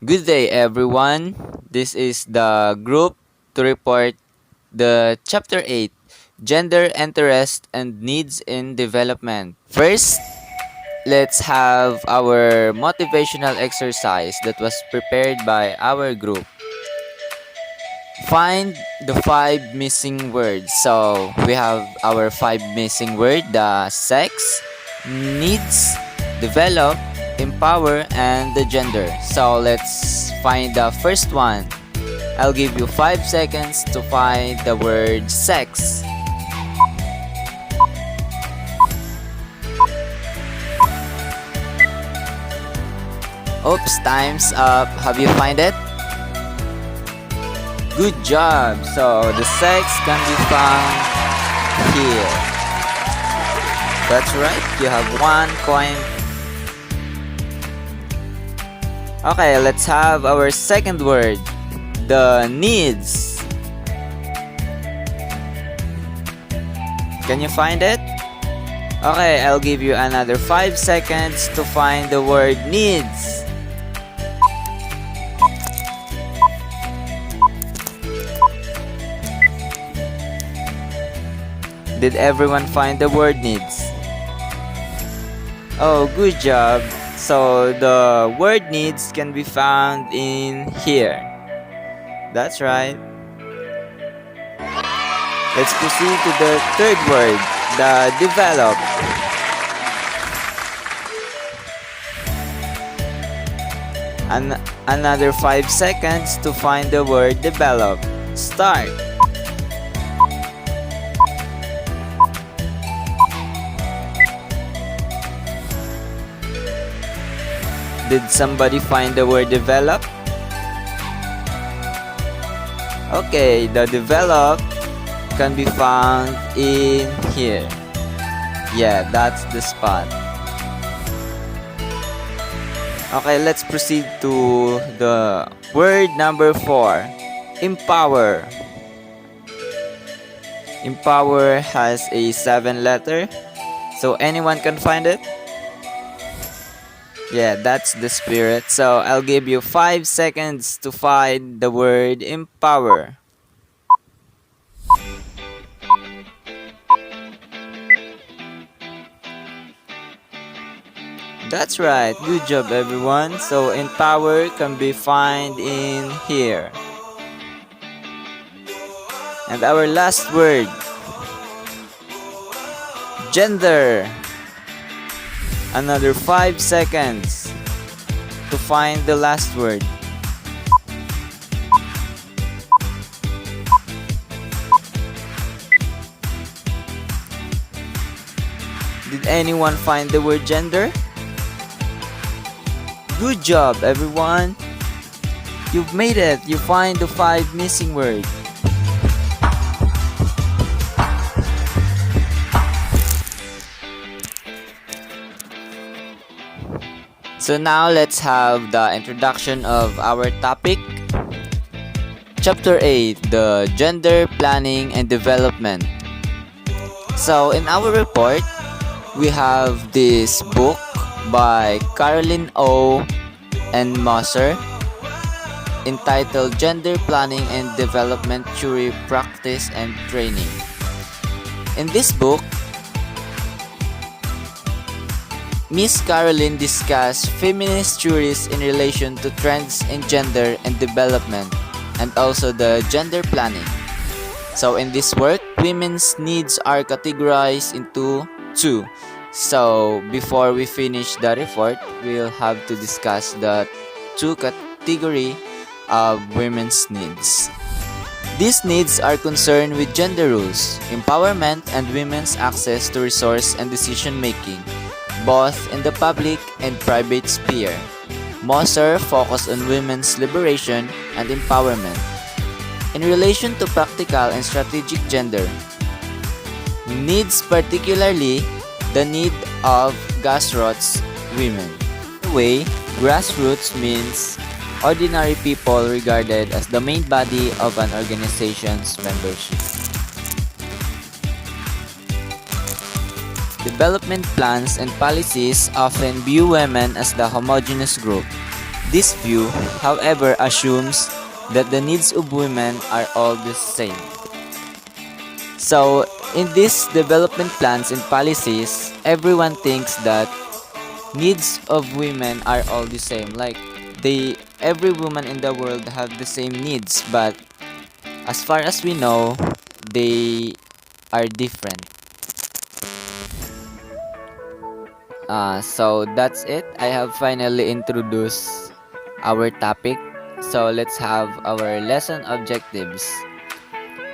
Good day, everyone. This is the group to report the Chapter 8 Gender, Interest, and Needs in Development. First, let's have our motivational exercise that was prepared by our group. Find the 5 missing words. So, we have our 5 missing words: the sex, needs, develop, empower, and the gender. So, let's find the first one. I'll give you 5 seconds to find the word sex. Oops, time's up. Have you find it? Good job. So the sex can be found here. That's right. You have 1 coin. Okay, let's have our second word. The needs. Can you find it? Okay, I'll give you another 5 seconds to find the word needs. Did everyone find the word needs? Oh, good job. So the word needs can be found in here. That's right. Let's proceed to the third word, the develop. Another 5 seconds to find the word develop. Start. Did somebody find the word develop? Okay, the develop can be found in here. Yeah, that's the spot. Okay, let's proceed to the word number 4. Empower. Empower has a 7 letter. So anyone can find it? Yeah, that's the spirit. So I'll give you 5 seconds to find the word empower. That's right. Good job, everyone. So empower can be found in here. And our last word, gender. Another 5 seconds to find the last word. Did anyone find the word gender? Good job, everyone. You've made it. You find the 5 missing words. So now let's have the introduction of our topic. Chapter 8, the Gender Planning and Development. So in our report, we have this book by Caroline O. and Moser entitled Gender Planning and Development Theory, Practice, and Training. In this book, Miss Caroline discussed feminist theories in relation to trends in gender and development and also the gender planning. So in this work, women's needs are categorized into 2. So before we finish the report, we'll have to discuss the 2 category of women's needs. These needs are concerned with gender roles, empowerment, and women's access to resource and decision making, both in the public and private sphere. Moser focused on women's liberation and empowerment. In relation to practical and strategic gender needs, particularly the need of grassroots women. By the way, grassroots means ordinary people regarded as the main body of an organization's membership. Development plans and policies often view women as the homogeneous group, This view, however, assumes that the needs of women are all the same. So, in these development plans and policies, everyone thinks that needs of women are all the same. Like every woman in the world have the same needs, but as far as we know, they are different. So that's it. I have finally introduced our topic. So let's have our lesson objectives.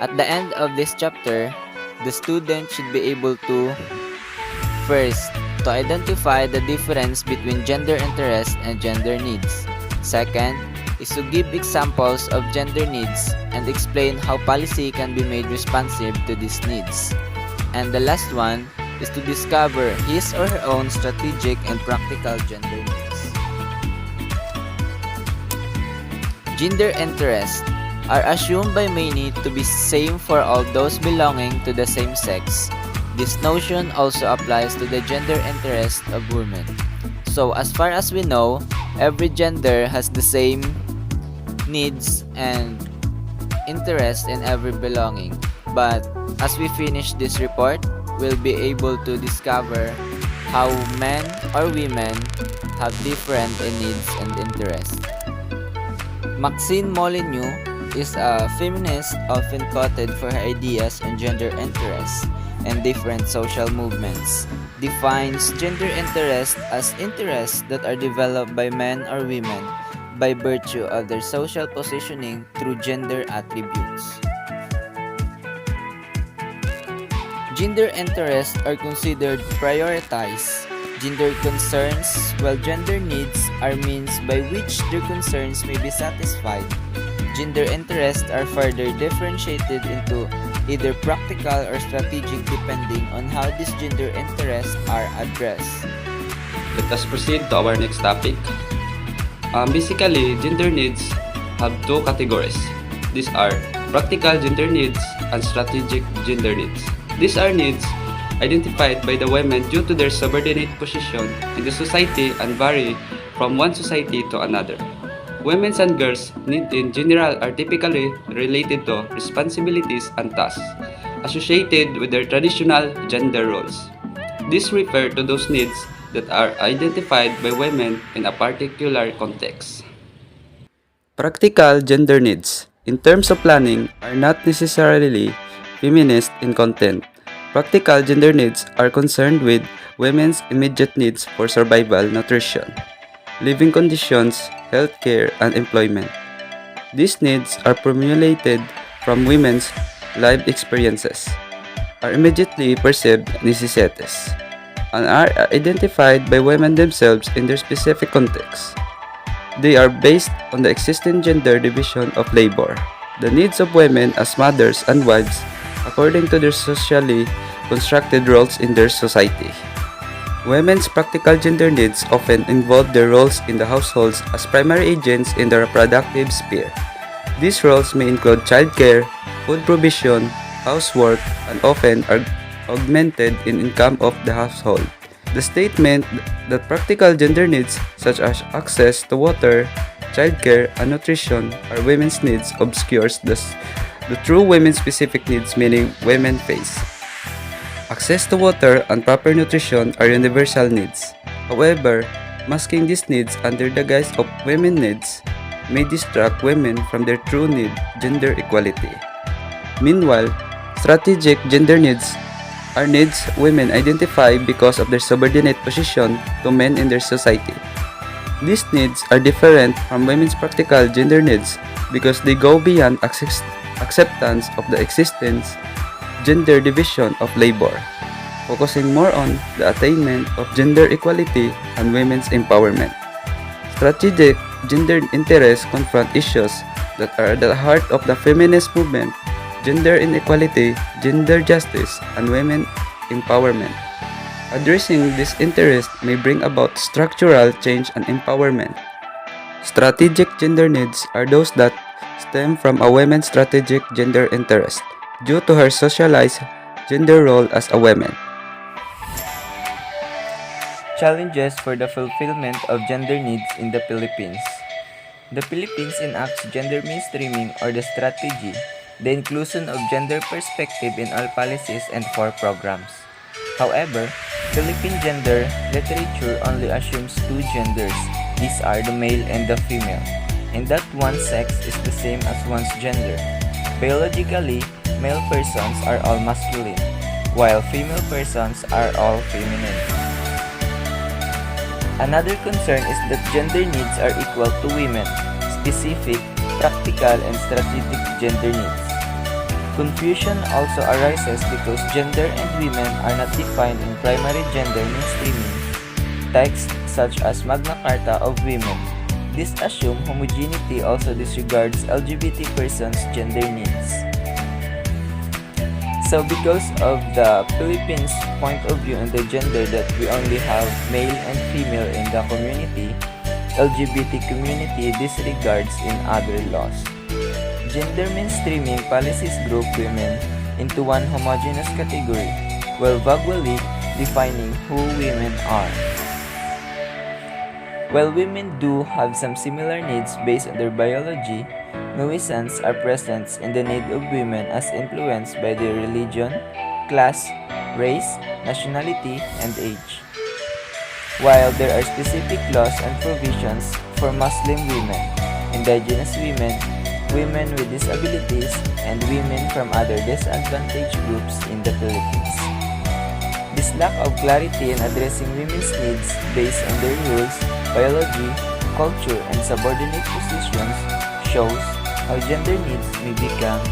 At the end of this chapter, the student should be able to first, to identify the difference between gender interest and gender needs. Second, is to give examples of gender needs and explain how policy can be made responsive to these needs. And the last one is to discover his or her own strategic and practical gender needs. Gender interests are assumed by many to be same for all those belonging to the same sex. This notion also applies to the gender interest of women. So as far as we know, every gender has the same needs and interest in every belonging. But as we finish this report, we'll be able to discover how men or women have different needs and interests. Maxine Molyneux is a feminist often quoted for her ideas on gender interests and different social movements. Defines gender interest as interests that are developed by men or women by virtue of their social positioning through gender attributes. Gender interests are considered prioritized gender concerns, while gender needs are means by which their concerns may be satisfied. Gender interests are further differentiated into either practical or strategic depending on how these gender interests are addressed. Let us proceed to our next topic. Basically, gender needs have two categories. These are practical gender needs and strategic gender needs. These are needs identified by the women due to their subordinate position in the society and vary from one society to another. Women's and girls' needs in general are typically related to responsibilities and tasks associated with their traditional gender roles. These refer to those needs that are identified by women in a particular context. Practical gender needs, in terms of planning, are not necessarily feminist in content. Practical gender needs are concerned with women's immediate needs for survival, nutrition, living conditions, healthcare, and employment. These needs are formulated from women's life experiences, are immediately perceived necessities, and are identified by women themselves in their specific context. They are based on the existing gender division of labor, the needs of women as mothers and wives according to their socially constructed roles in their society. Women's practical gender needs often involve their roles in the households as primary agents in the reproductive sphere. These roles may include childcare, food provision, housework, and often are augmented in income of the household. The statement that practical gender needs such as access to water, childcare, and nutrition are women's needs obscures the true women-specific needs many women face. Access to water and proper nutrition are universal needs. However, masking these needs under the guise of women needs may distract women from their true need, gender equality. Meanwhile, strategic gender needs are needs women identify because of their subordinate position to men in their society. These needs are different from women's practical gender needs because they go beyond acceptance of the existence gender division of labor, focusing more on the attainment of gender equality and women's empowerment. Strategic gender interests confront issues that are at the heart of the feminist movement: gender inequality, gender justice, and women empowerment. Addressing this interest may bring about structural change and empowerment. Strategic gender needs are those that stem from a woman's strategic gender interest due to her socialized gender role as a woman. Challenges for the fulfillment of gender needs in the Philippines. The Philippines enacts gender mainstreaming or the strategy, the inclusion of gender perspective in all policies and for programs. However, Philippine gender literature only assumes two genders. These are the male and the female, and that one sex is the same as one's gender. Biologically, male persons are all masculine, while female persons are all feminine. Another concern is that gender needs are equal to women, specific, practical, and strategic gender needs. Confusion also arises because gender and women are not defined in primary gender mainstreaming texts such as Magna Carta of Women. This assumes homogeneity also disregards LGBT persons' gender needs. So because of the Philippines' point of view on the gender that we only have male and female in the community, LGBT community disregards in other laws. Gender mainstreaming policies group women into one homogeneous category, while vaguely defining who women are. While women do have some similar needs based on their biology, nuisances are present in the need of women as influenced by their religion, class, race, nationality, and age. While there are specific laws and provisions for Muslim women, indigenous women, women with disabilities, and women from other disadvantaged groups in the Philippines. This lack of clarity in addressing women's needs based on their rules, biology, culture, and subordinate positions shows how gender needs may become